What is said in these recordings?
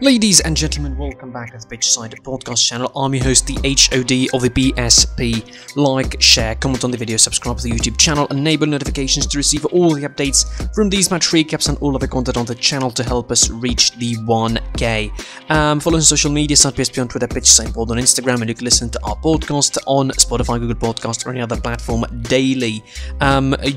Ladies and gentlemen, welcome back to the Pitchside Podcast channel. I'm your host, the HOD of the BSP. Like, share, comment on the video, subscribe to the YouTube channel, enable notifications to receive all the updates from these match recaps and all other content on the channel to help us reach the 1K. Follow us on social media, PSP on Twitter, Pitchside Pod on Instagram, and you can listen to our podcast on Spotify, Google Podcast, or any other platform daily.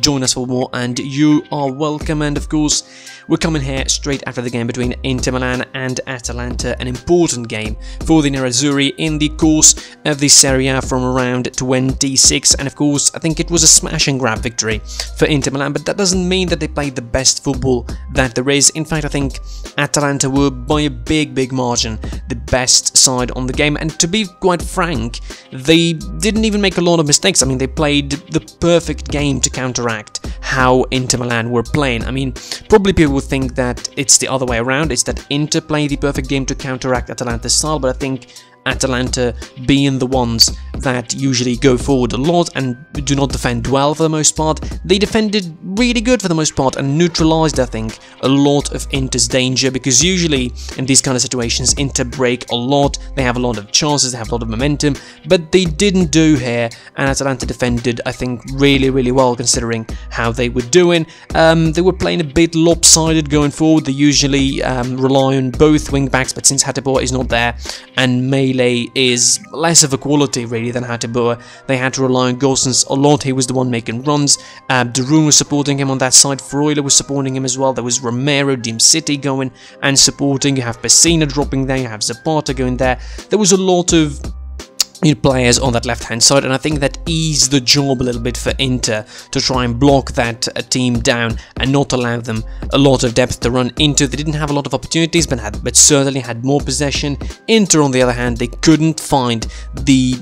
Join us for more, and you are welcome. And of course, we're coming here straight after the game between Inter Milan and Atalanta, an important game for the Nerazzurri in the course of the Serie A from around 26, and of course I think it was a smash and grab victory for Inter Milan, but that doesn't mean that they played the best football that there is. In fact, I think Atalanta were by a big margin the best side on the game, and to be quite frank, they didn't even make a lot of mistakes. I mean, they played the perfect game to counteract how Inter Milan were playing. I mean, probably people would think that it's the other way around, it's that Inter play the perfect game to counteract Atalanta's style, but I think Atalanta, being the ones that usually go forward a lot and do not defend well for the most part, they defended really good for the most part and neutralized, I think, a lot of Inter's danger, because usually in these kind of situations Inter break a lot, they have a lot of chances, they have a lot of momentum, but they didn't do here, and Atalanta defended, I think, really well considering how they were doing. They were playing a bit lopsided going forward. They usually rely on both wing backs, but since Hateboer is not there and Melee is less of a quality really than Hateboer, they had to rely on Gosens a lot. He was the one making runs. Darun was supporting him on that side. Freuler was supporting him as well. There was Romero, Dim City going and supporting. You have Pessina dropping there. You have Zapata going there. There was a lot of players on that left-hand side, and I think that eased the job a little bit for Inter to try and block that team down and not allow them a lot of depth to run into. They didn't have a lot of opportunities, but certainly had more possession. Inter, on the other hand, they couldn't find the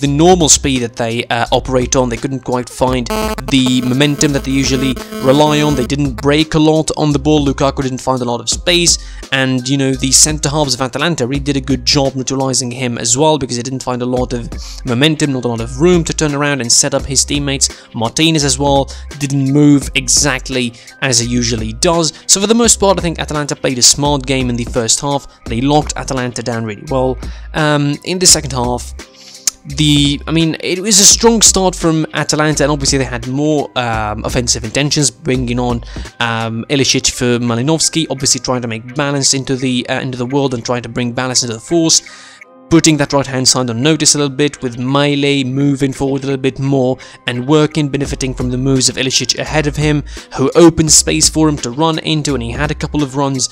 normal speed that they operate on. They couldn't quite find the momentum that they usually rely on. They didn't break a lot on the ball. Lukaku didn't find a lot of space, and the centre-halves of Atalanta really did a good job neutralizing him as well, because he didn't find a lot of momentum, not a lot of room to turn around and set up his teammates. Martinez as well didn't move exactly as he usually does. So for the most part, I think Atalanta played a smart game in the first half. They locked Atalanta down really well. In the second half, it was a strong start from Atalanta, and obviously they had more offensive intentions, bringing on Ilicic for Malinovsky, obviously trying to make balance into the world and trying to bring balance into the force, putting that right-hand side on notice a little bit, with Melee moving forward a little bit more and working, benefiting from the moves of Ilicic ahead of him, who opened space for him to run into, and he had a couple of runs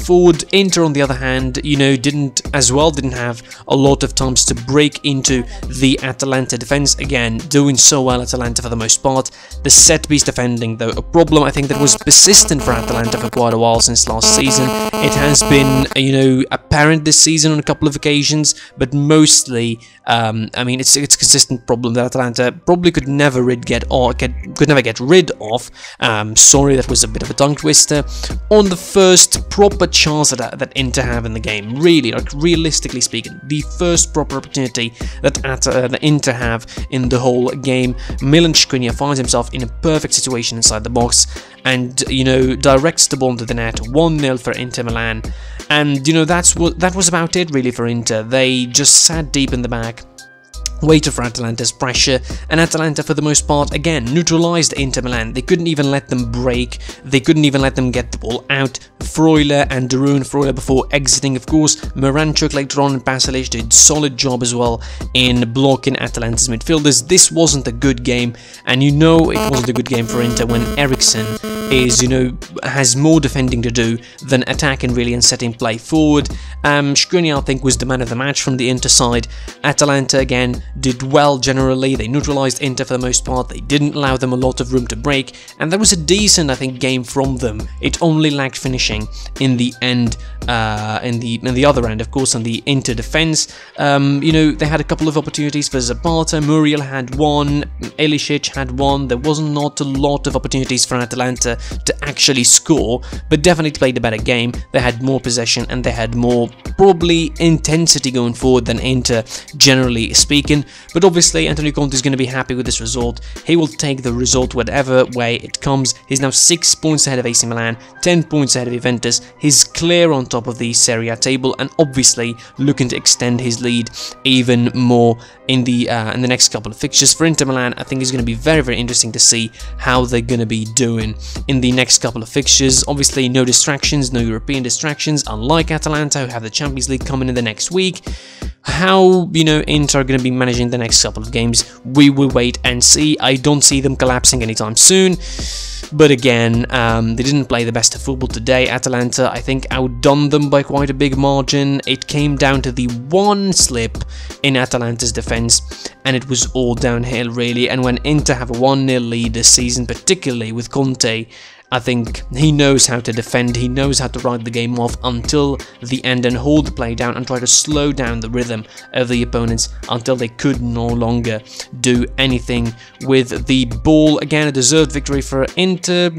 forward. Inter, on the other hand, didn't have a lot of times to break into the Atalanta defense. Again, doing so well Atalanta for the most part. The set-piece defending, though, a problem I think that was persistent for Atalanta for quite a while since last season. It has been, apparent this season on a couple of occasions, but mostly, it's a consistent problem that Atalanta probably could never get rid of. Sorry, that was a bit of a tongue twister. On the first proper chance that Inter have in the game, really, like realistically speaking, the first proper opportunity that Inter have in the whole game, Milan Skriniar finds himself in a perfect situation inside the box and directs the ball to the net. 1-0 for Inter Milan, and that was about it really for Inter. They just sat deep in the back, waited for Atalanta's pressure, and Atalanta for the most part again neutralized Inter Milan. They couldn't even let them break, they couldn't even let them get the ball out. Freuler and Freuler before exiting, of course. Miranchuk later on, and Pasalic did solid job as well in blocking Atalanta's midfielders. This wasn't a good game, and it wasn't a good game for Inter when Eriksen has more defending to do than attacking really and setting play forward. Skriniar, I think, was the man of the match from the Inter side. Atalanta again did well generally. They neutralized Inter for the most part. They didn't allow them a lot of room to break, and that was a decent, I think, game from them. It only lacked finishing in the end, in the other end, of course, on the Inter defense. They had a couple of opportunities for Zapata. Muriel had one, Ilicic had one. There wasn't not a lot of opportunities for Atalanta to actually score, but definitely played a better game. They had more possession and they had more probably intensity going forward than Inter, generally speaking. season, but obviously Antonio Conte is going to be happy with this result. He will take the result whatever way it comes. He's now 6 points ahead of AC Milan, 10 points ahead of Juventus. He's clear on top of the Serie A table, and obviously looking to extend his lead even more in the next couple of fixtures. For Inter Milan, I think it's going to be very, very interesting to see how they're going to be doing in the next couple of fixtures. Obviously, no distractions, no European distractions, unlike Atalanta, who have the Champions League coming in the next week. How, Inter are going to be managing the next couple of games, we will wait and see. I don't see them collapsing anytime soon. But again, they didn't play the best of football today. Atalanta, I think, outdone them by quite a big margin. It came down to the one slip in Atalanta's defence, and it was all downhill, really. And when Inter have a 1-0 lead this season, particularly with Conte, I think he knows how to defend, he knows how to ride the game off until the end and hold the play down and try to slow down the rhythm of the opponents until they could no longer do anything with the ball. Again, a deserved victory for Inter,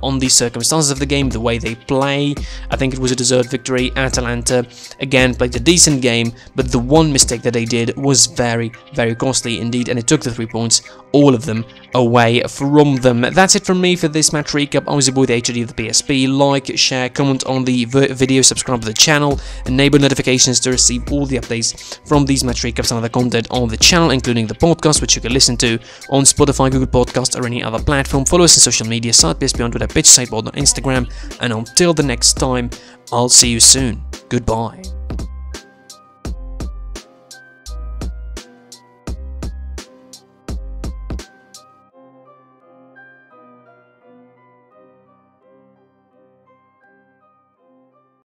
on the circumstances of the game, the way they play. I think it was a deserved victory. Atalanta, again, played a decent game, but the one mistake that they did was very, very costly indeed, and it took the 3 points, all of them, away from them. That's it from me for this match recap. I was your boy, the HOD of the PSP. Like, share, comment on the video, subscribe to the channel, enable notifications to receive all the updates from these match recaps and other content on the channel, including the podcast, which you can listen to on Spotify, Google Podcast, or any other platform. Follow us on social media, site PSP on Twitter, pitch, sideboard on Instagram, and until the next time, I'll see you soon. Goodbye.